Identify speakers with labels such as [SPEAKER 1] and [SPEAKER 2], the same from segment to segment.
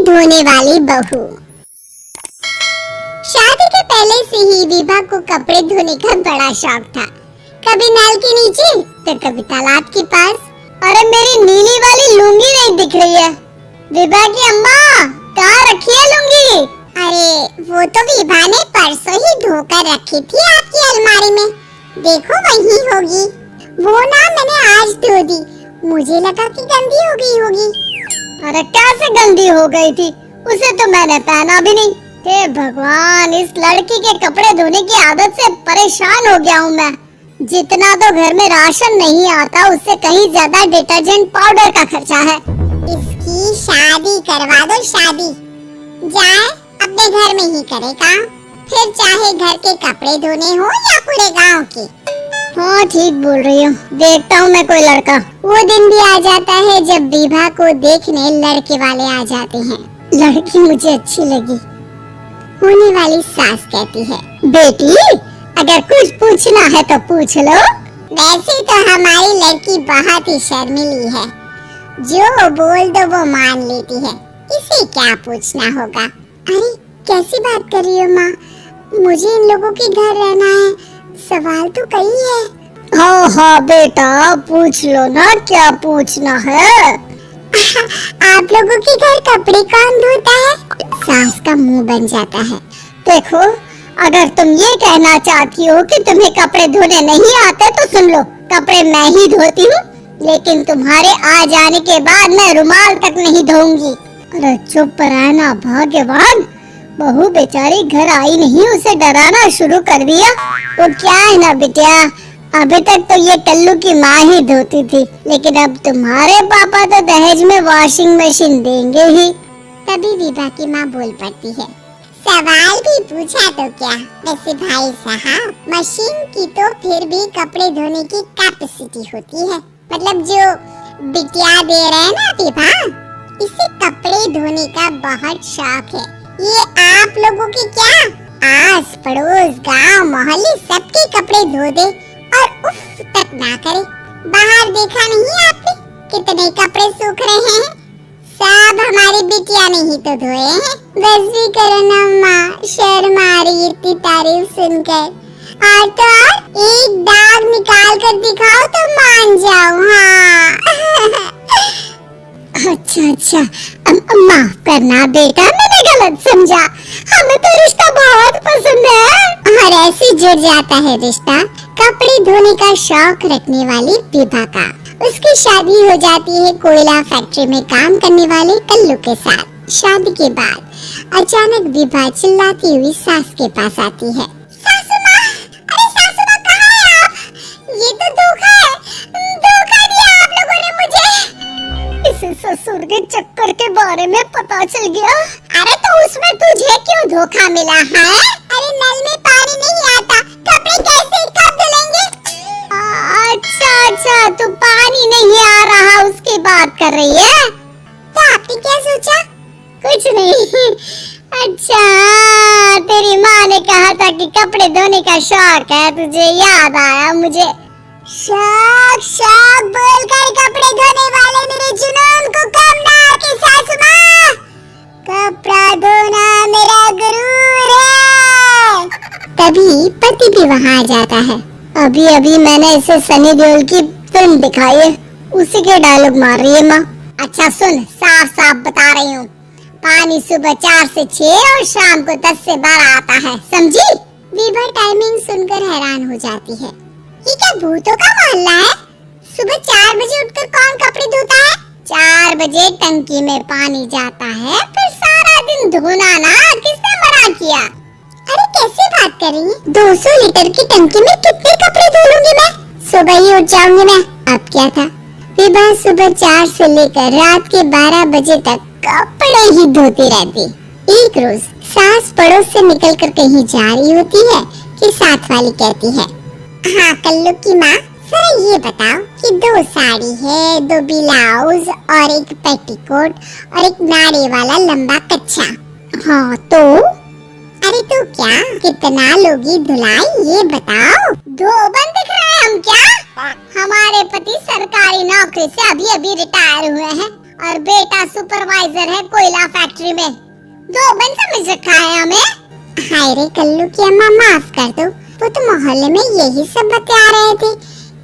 [SPEAKER 1] धोने वाली बहू। शादी के पहले से ही विभा को कपड़े धोने का बड़ा शौक था। कभी नल के नीचे तो कभी तालाब के पास। अरे मेरी नीली वाली लुंगी नहीं दिख रही है। विभा की अम्मा कहाँ रखी है लुंगी? अरे वो तो विभा ने परसों ही धोकर रखी थी आपकी अलमारी में, देखो वही होगी। वो ना मैंने आज धो दी, मुझे लगा कि गंदी हो गई होगी। अरे कैसे गंदी हो गई थी, उसे तो मैंने पहना भी नहीं। हे भगवान, इस लड़की के कपड़े धोने की आदत से परेशान हो गया हूँ मैं। जितना तो घर में राशन नहीं आता उससे कहीं ज्यादा डिटर्जेंट पाउडर का खर्चा है। इसकी शादी करवा दो, शादी जाए अपने घर में ही करेगा, फिर चाहे घर के कपड़े धोने हो या पूरे गांव के। हाँ ठीक बोल रही हो, देखता हूँ मैं कोई लड़का। वो दिन भी आ जाता है जब विभा को देखने लड़के वाले आ जाते हैं। लड़की मुझे अच्छी लगी। होने वाली सास कहती है, बेटी अगर कुछ पूछना है तो पूछ लो। वैसे तो हमारी लड़की बहुत ही शर्मीली है, जो बोल दो वो मान लेती है, इसे क्या पूछना होगा। अरे कैसी बात कर रही हो माँ, मुझे इन लोगों के घर रहना है, सवाल तो कई है। हाँ हाँ बेटा पूछ लो ना, क्या पूछना है। आप लोगों के घर कपड़े कौन धोता है? सास का मुंह बन जाता है। देखो अगर तुम ये कहना चाहती हो कि तुम्हें कपड़े धोने नहीं आते तो सुन लो, कपड़े मैं ही धोती हूँ, लेकिन तुम्हारे आ जाने के बाद मैं रुमाल तक नहीं धोऊंगी। अरे चुप रहना भाग्यवान, बहू बेचारी घर आई नहीं, उसे डराना शुरू कर दिया। वो क्या है ना बिटिया, अभी तक तो ये टल्लू की माँ ही धोती थी, लेकिन अब तुम्हारे पापा तो दहेज में वॉशिंग मशीन देंगे ही। तभी विभा की माँ बोल पड़ती है, सवाल भी पूछा तो क्या। वैसे भाई साहब, मशीन की तो फिर भी कपड़े धोने की कैपेसिटी होती है, मतलब जो बिटिया दे रहे हैं ना विभा, इसे कपड़े धोने का बहुत शौक है। ये आप लोगों की क्या आस पड़ोस गांव मोहल्ले सबके कपड़े धो दे और उफ तक ना करे। बाहर देखा नहीं आपने कितने कपड़े सूख रहे हैं, सब हमारी बिटिया ने ही तो धोए हैं। बस भी करो ना माँ, शर्म आ रही इतनी तारीफ सुनकर। और तो और एक दाग निकाल कर दिखाओ तो मान जाओ। हाँ अच्छा माफ करना बेटा, मैंने गलत समझा, हमें तो रिश्ता बहुत पसंद है। और ऐसे जुड़ जाता है रिश्ता कपड़े धोने का शौक रखने वाली विभा का। उसकी शादी हो जाती है कोयला फैक्ट्री में काम करने वाले कल्लू के साथ। शादी के बाद अचानक विभा चिल्लाती हुई सास के पास आती है, सासू माँ, अरे सासू माँ कहाँ है आप? ये तो धोखा है, धोखा दिया आप लोगों ने मुझे। इसे ससुर के चक्कर के बारे में पता चल गया। अरे तो उसमें तुझे क्यों धोखा मिला है? अरे नल में पानी नहीं आता, कपड़े कैसे कब धुलेंगे? अच्छा तो पानी नहीं आ रहा उसकी बात कर रही है? तो आपने क्या सोचा? कुछ नहीं। अच्छा तेरी माँ ने कहा था कि कपड़े धोने का शौक है तुझे, याद आया मुझे। शौक बोलकर कपड़े धोने वाले मेरे जुनून को कम ना आके सासू माँ, कपड़ा धोना मेरा गुरूर है। तभी पति भी वहाँ आ जाता है। अभी मैंने इसे सनी देओल की फिल्म दिखाई है, उसी के डायलॉग मार रही है माँ। अच्छा सुन, साफ बता रही हूँ, पानी सुबह 4 से 6 और शाम को 10 से 12 आता है, समझी? विभा टाइमिंग सुनकर हैरान हो जाती है। ये क्या भूतों का मोहल्ला है? सुबह 4 बजे उठकर कौन कपड़े धोता है? 4 बजे टंकी में पानी जाता है, फिर सारा दिन धोना ना, किसने मना किया? अरे कैसे बात कर रही है? 200 लीटर की टंकी में कितने कपड़े धो लूंगी मैं? सुबह ही उठ जाऊंगी मैं। अब क्या था, विभा सुबह 4 से लेकर रात के 12 बजे तक कपड़े ही धोती रहती। एक रोज सास पड़ोस से निकलकर कहीं जा रही होती है कि साथ वाली कहती है, हाँ कल्लू की माँ, जरा ये बताओ कि 2 साड़ी है, 2 ब्लाउज और एक पेटीकोट और एक नारे वाला लंबा कच्छा। हाँ तो अरे तो क्या कितना लोगी धुलाई ये बताओ? धोबन दिख रहे हैं हम क्या? हमारे पति सरकारी नौकरी से अभी रिटायर हुए हैं और बेटा सुपरवाइजर है कोयला फैक्ट्री में। धोबन समझ रखा है हमें। हाय रे कल्लू की अम्मा, माफ कर दो, वो तो मोहल्ले में यही सब बता रहे थे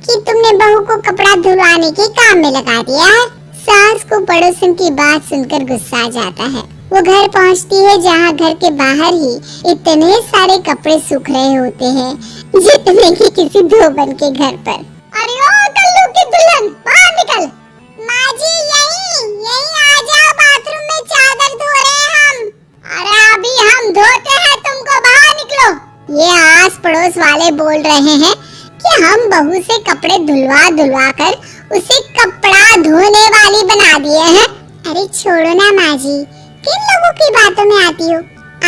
[SPEAKER 1] कि तुमने बहू को कपड़ा धुलवाने के काम में लगा दिया है। सास को पड़ोसन की बात सुनकर गुस्सा आ जाता है। वो घर पहुंचती है जहां घर के बाहर ही इतने सारे कपड़े सूख रहे होते हैं जितने कि किसी धोबन के घर पर। अरे ओ कल्लू की दुल्हन, बाहर निकल। माँ जी यहीं आ जाओ, बाथरूम में चादर धो रहे हैं हम। अरे अभी हम धोते हैं, तुमको बाहर निकलो। ये आस पड़ोस वाले बोल रहे हैं कि हम बहू से कपड़े धुलवा कर उसे कपड़ा धोने वाली बना दिए हैं। अरे छोड़ो ना माँ जी, किन लोगों की बातों में आती हो?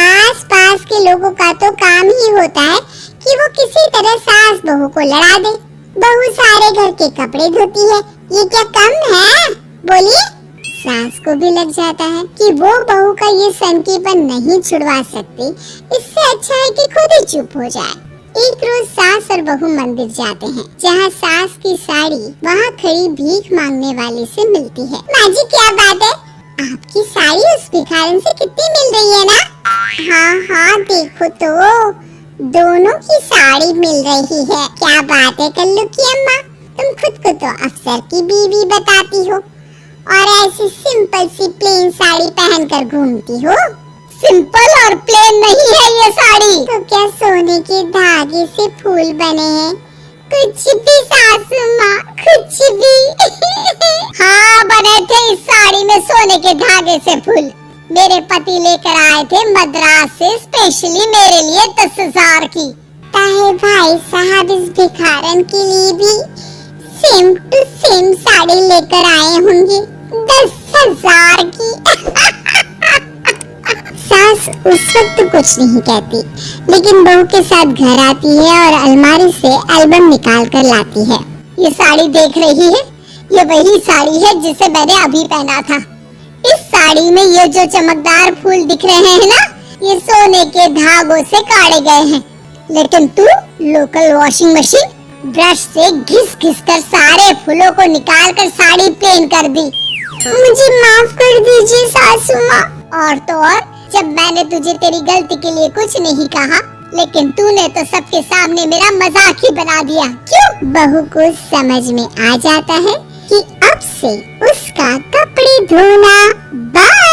[SPEAKER 1] आस पास के लोगों का तो काम ही होता है कि वो किसी तरह सास बहू को लड़ा दे। बहू सारे घर के कपड़े धोती है, ये क्या कम है? बोलिए। सास को भी लग जाता है कि वो बहू का ये सनकीपन नहीं छुड़वा सकती, इससे अच्छा है कि खुद ही चुप हो जाए। एक रोज सास और बहू मंदिर जाते हैं, जहाँ सास की साड़ी वहाँ खड़ी भीख मांगने वाले से मिलती है। माँ जी क्या बात है, आपकी साड़ी उस भिखारन से कितनी मिल रही है ना? हाँ देखो तो दोनों की साड़ी मिल रही है। क्या बात है कल्लू की अम्मा, तुम खुद को तो अफसर की बीवी बताती हो और ऐसी सिंपल सी प्लेन साड़ी पहनकर घूमती हो। सिंपल और प्लेन नहीं है ये साड़ी, तो क्या सोने के धागे से फूल बने हैं? कुछ भी सासू माँ, कुछ भी। हाँ बने थे इस साड़ी में सोने के धागे से फूल। मेरे पति लेकर आए थे मद्रास से स्पेशली मेरे लिए 10,000 की। ताहे भाई साहब इस भिखारन के लिए भी सेम टू सेम साड़ी लेकर आए होंगे 10,000 की। सास उस वक्त कुछ नहीं कहती, लेकिन बहू के साथ घर आती है और अलमारी से एल्बम निकाल कर लाती है। ये साड़ी देख रही है, ये वही साड़ी है जिसे मैंने अभी पहना था। इस साड़ी में ये जो चमकदार फूल दिख रहे हैं ना, ये सोने के धागों से काटे गए हैं। लेकिन तू लोकल वॉशिंग मशीन ब्रश से घिस घिस कर सारे फूलों को निकाल कर साड़ी प्लेन कर दी। मुझे माफ कर दीजिए सासू माँ। और तो और जब मैंने तुझे तेरी गलती के लिए कुछ नहीं कहा, लेकिन तूने तो सबके सामने मेरा मजाक ही बना दिया। क्यों? बहू को समझ में आ जाता है कि अब से उसका कपड़े धोना बंद।